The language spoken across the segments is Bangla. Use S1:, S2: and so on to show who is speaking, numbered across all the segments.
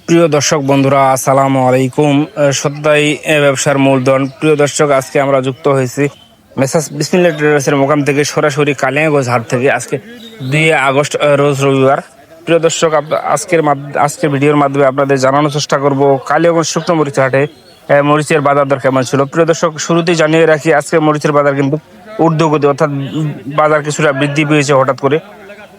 S1: প্রিয় দর্শক বন্ধুরা, আসসালামু আলাইকুম। সদ্যাই ব্যবসার মূলধন। প্রিয় দর্শক, আজকে আমরা যুক্ত হয়েছি মেসার্স বিসমিল্লাহ ট্রেডার্সের মোকাম থেকে, সরাসরি কালিয়াগঞ্জ হাট থেকে। আজকে 2 আগস্ট, রোজ রবিবার। প্রিয় দর্শক, আজকের ভিডিওর মাধ্যমে আপনাদের জানানোর চেষ্টা করব কালিয়াগঞ্জ শুকনো মরিচ হাটে মরিচের বাজার দর কেমন ছিল। প্রিয় দর্শক, শুরুতেই জানিয়ে রাখি, আজকে মরিচের বাজার কিন্তু ঊর্ধ্বগতি, অর্থাৎ বাজার কিছুটা বৃদ্ধি পেয়েছে হঠাৎ করে।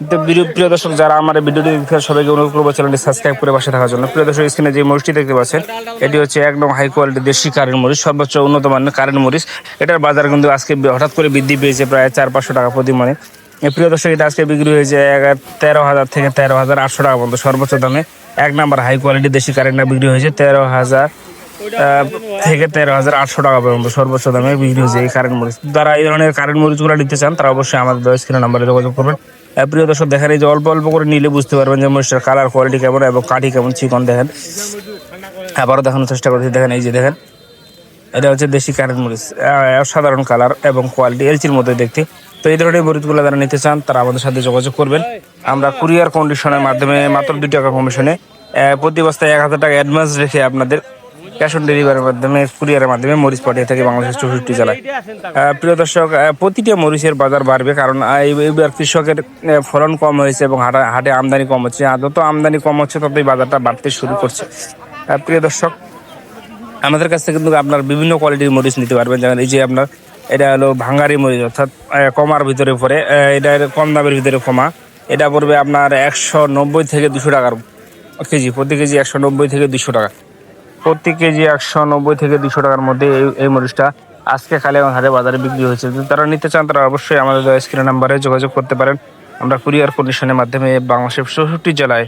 S1: তো প্রিয় দর্শক, যারা আমার ভিডিওটি দেখতে সবাইকে অনুরোধ করবো চ্যানেলটি সাবস্ক্রাইব করে পাশে থাকার জন্য। প্রিয় দর্শক, স্ক্রিনে যে মরিচটি দেখতে পাচ্ছেন, এটি হচ্ছে একদম হাই কোয়ালিটি দেশি কারেন্ট মরিচ, সর্বোচ্চ উন্নত মানের কারেন্ট মরিচ। এটার বাজার কিন্তু আজকে হঠাৎ করে বৃদ্ধি পেয়েছে প্রায় 400-500 টাকা প্রতি মনে। প্রিয় দর্শক, এটা আজকে বিক্রি হয়েছে 13,000 থেকে 13,800 টাকা পর্যন্ত সর্বোচ্চ দামে। এক নাম্বার হাই কোয়ালিটি দেশি কারেন্টটা বিক্রি হয়েছে 13,000 থেকে 13,800 টাকা পর্যন্ত সর্বোচ্চ দামে বিক্রি হয়েছে এই কারেন্ট মরিচ। যারা এই ধরনের কারেন্ট মরিচগুলো নিতে চান, তারা অবশ্যই আমাদের স্ক্রিনের নাম্বারে যোগাযোগ করবেন। প্রিয় দর্শক, দেখেন, এই যে অল্প অল্প করে নিলে বুঝতে পারবেন যে মরিচটার কালার কোয়ালিটি কেমন এবং কাঠি কেমন চিকন। দেখেন, আবারও দেখানোর চেষ্টা করছি। দেখেন, এই যে দেখেন, এটা হচ্ছে দেশি কারেন্ট মরিচ, সাধারণ কালার এবং কোয়ালিটি এলচির মধ্যে দেখতে। তো এই ধরনের মরিচগুলো যারা নিতে চান, তারা আমাদের সাথে যোগাযোগ করবেন। আমরা কুরিয়ার কন্ডিশনের মাধ্যমে মাত্র 2 টাকা কমিশনে প্রতি বস্তায় 1,000 টাকা অ্যাডভান্স রেখে আপনাদের ক্যাশ অন ডেলিভারির মাধ্যমে, কুরিয়ারের মাধ্যমে মরিচ পাঠিয়ে থাকে বাংলাদেশের 64 জেলায়। প্রিয় দর্শক, প্রতিটা মরিচের বাজার বাড়বে, কারণ এইবার কৃষকের ফলন কম হয়েছে এবং হাটে আমদানি কম হচ্ছে। আর যত আমদানি কম হচ্ছে, ততই বাজারটা বাড়তে শুরু করছে। প্রিয় দর্শক, আমাদের কাছ থেকে কিন্তু আপনার বিভিন্ন কোয়ালিটির মরিচ নিতে পারবেন। যেমন এই যে আপনার এটা হলো ভাঙ্গারি মরিচ, অর্থাৎ কমার ভিতরে পড়ে, এটা কম দামের ভিতরে কমা। এটা পড়বে আপনার 190 থেকে 200 টাকার কেজি, প্রতি কেজি 190 থেকে 200 টাকা প্রতি কেজি, 190 থেকে 200 টাকার মধ্যে এই মরিচটা আজকে কালিয়াগঞ্জ হাটে বাজারে বিক্রি হয়েছে। যদি তারা নিতে চান, তারা অবশ্যই আমাদের স্ক্রিনের নাম্বারে যোগাযোগ করতে পারেন। আমরা কুরিয়ার কন্ডিশনের মাধ্যমে বাংলাদেশের 64 জেলায়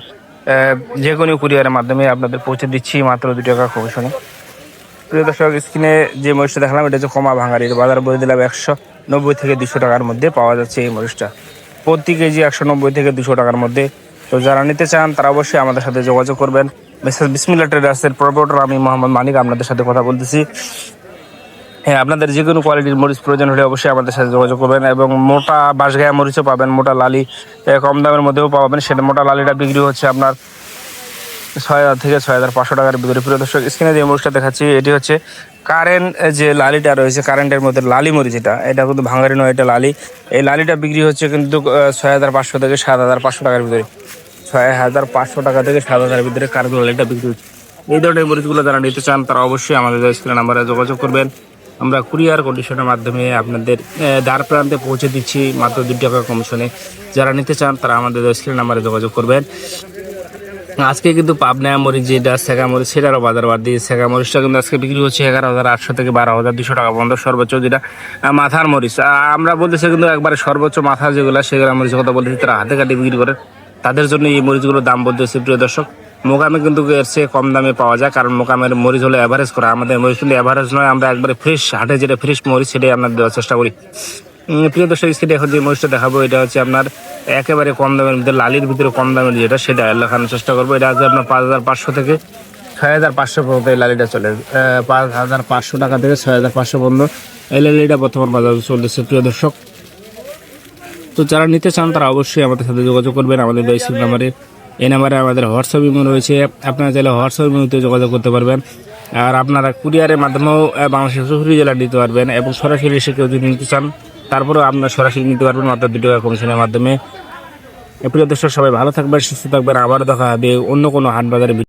S1: যে কোনো কুরিয়ারের মাধ্যমে আপনাদের পৌঁছে দিচ্ছি মাত্র 2 টাকা কমিশনে। প্রিয় দর্শক, স্ক্রিনে যে মরিচটা দেখালাম, এটা হচ্ছে কমা ভাঙারির বাজার বলে দিলাম 190 থেকে 200 টাকার মধ্যে পাওয়া যাচ্ছে এই মরিচটা, প্রতি কেজি 190 থেকে 200 টাকার মধ্যে। তো যারা নিতে চান, তারা অবশ্যই আমাদের সাথে যোগাযোগ করবেন। মেসার্স বিসমিল্লাহ ট্রেডার্সের প্রোপাইটার আমি মোহাম্মদ মানিক আপনাদের সাথে কথা বলতেছি। হ্যাঁ, আপনাদের যে কোনো কোয়ালিটির মরিচ প্রয়োজন হলে অবশ্যই আমাদের সাথে যোগাযোগ করবেন। এবং মোটা বাঁশগায়া মরিচও পাবেন, মোটা লালি কম দামের মধ্যেও পাবেন। সেটা মোটা লালিটা বিক্রি হচ্ছে আপনার 6,000 থেকে 6,500 টাকার ভিতরে। প্রিয় দর্শক, স্ক্রিনে যে মরিচটা দেখাচ্ছি, এটি হচ্ছে কারেন্ট যে লালিটা রয়েছে, কারেন্টের মধ্যে লালি মরিচ। এটা কিন্তু ভাঙারি নয়, এটা লালি। এই লালিটা বিক্রি হচ্ছে কিন্তু 6,500 থেকে 7,500 টাকার ভিতরে। 6,500 টাকা থেকে 7,000 ভিতরে কারেন্ট লালিটা বিক্রি হচ্ছে। এই ধরনের মরিচগুলো যারা নিতে চান, তারা অবশ্যই আমাদের স্ক্রিনের নাম্বারে যোগাযোগ করবেন। আমরা কুরিয়ার কন্ডিশনের মাধ্যমে আপনাদের দ্বার প্রান্তে পৌঁছে দিচ্ছি মাত্র 2 টাকা কমিশনে। যারা নিতে চান, তারা আমাদের স্ক্রিনের নাম্বারে যোগাযোগ করবেন। আজকে কিন্তু পাবনা মরিচ, যেটা সেগা মরিচ, সেটারও বাজার বাড়তি। সেগা মরিচটা কিন্তু আজকে বিক্রি হচ্ছে 11,800 থেকে 12,200 টাকা পর্যন্ত সর্বোচ্চ, যেটা মাথার মরিচ। আমরা বলতেছি কিন্তু একবারে সর্বোচ্চ মাথা যেগুলো, সেগুলো মরিচের কথা বলতেছি, তারা হাতে কাটে বিক্রি করে, তাদের জন্য এই মরিচগুলোর দাম বলতেছি। প্রিয় দর্শক, মোকামে কিন্তু এর চেয়ে কম দামে পাওয়া যায়, কারণ মোকামের মরিচ হলো অ্যাভারেজ করা। আমাদের মরিচ কিন্তু অ্যাভারেজ নয়, আমরা একবারে ফ্রেশ, হাটে যেটা ফ্রেশ মরিচ সেটাই আমরা দেওয়ার চেষ্টা করি। প্রিয় দর্শক, স্ক্রিনে এখন যে মরিচটা দেখাবো, এটা হচ্ছে আপনার একেবারে কম দামের ভিতরে, লালির ভিতরে কম দামের যেটা, সেটা দেখানোর চেষ্টা করবো। এটা আছে আপনার 5,500 থেকে 6,500 পর্যন্ত এই লালিটা চলে। 5,500 টাকা থেকে 6,500 পর্যন্ত এই লালিটা বর্তমান বাজারে চলতেছে। প্রিয় দর্শক, তো যারা নিতে চান, তারা অবশ্যই আমাদের সাথে যোগাযোগ করবেন। আমাদের স্ক্রিন নাম্বারে, এই নাম্বারে আমাদের হোয়াটসঅ্যাপ ইমো রয়েছে, আপনারা চাইলে হোয়াটসঅ্যাপ ইমোতে যোগাযোগ করতে পারবেন। আর আপনারা কুরিয়ারের মাধ্যমেও বাংলাদেশের 64 জেলা নিতে পারবেন, এবং সরাসরি এসে কেউ যদি নিতে চান, তারপরেও আপনারা সরাসরি নিতে পারবেন মাত্র 2 টাকা কমিশনের মাধ্যমে। প্রিয় দর্শক, সবাই ভালো থাকবেন, সুস্থ থাকবেন। আবার দেখা হবে অন্য কোনো হাট বাজারে।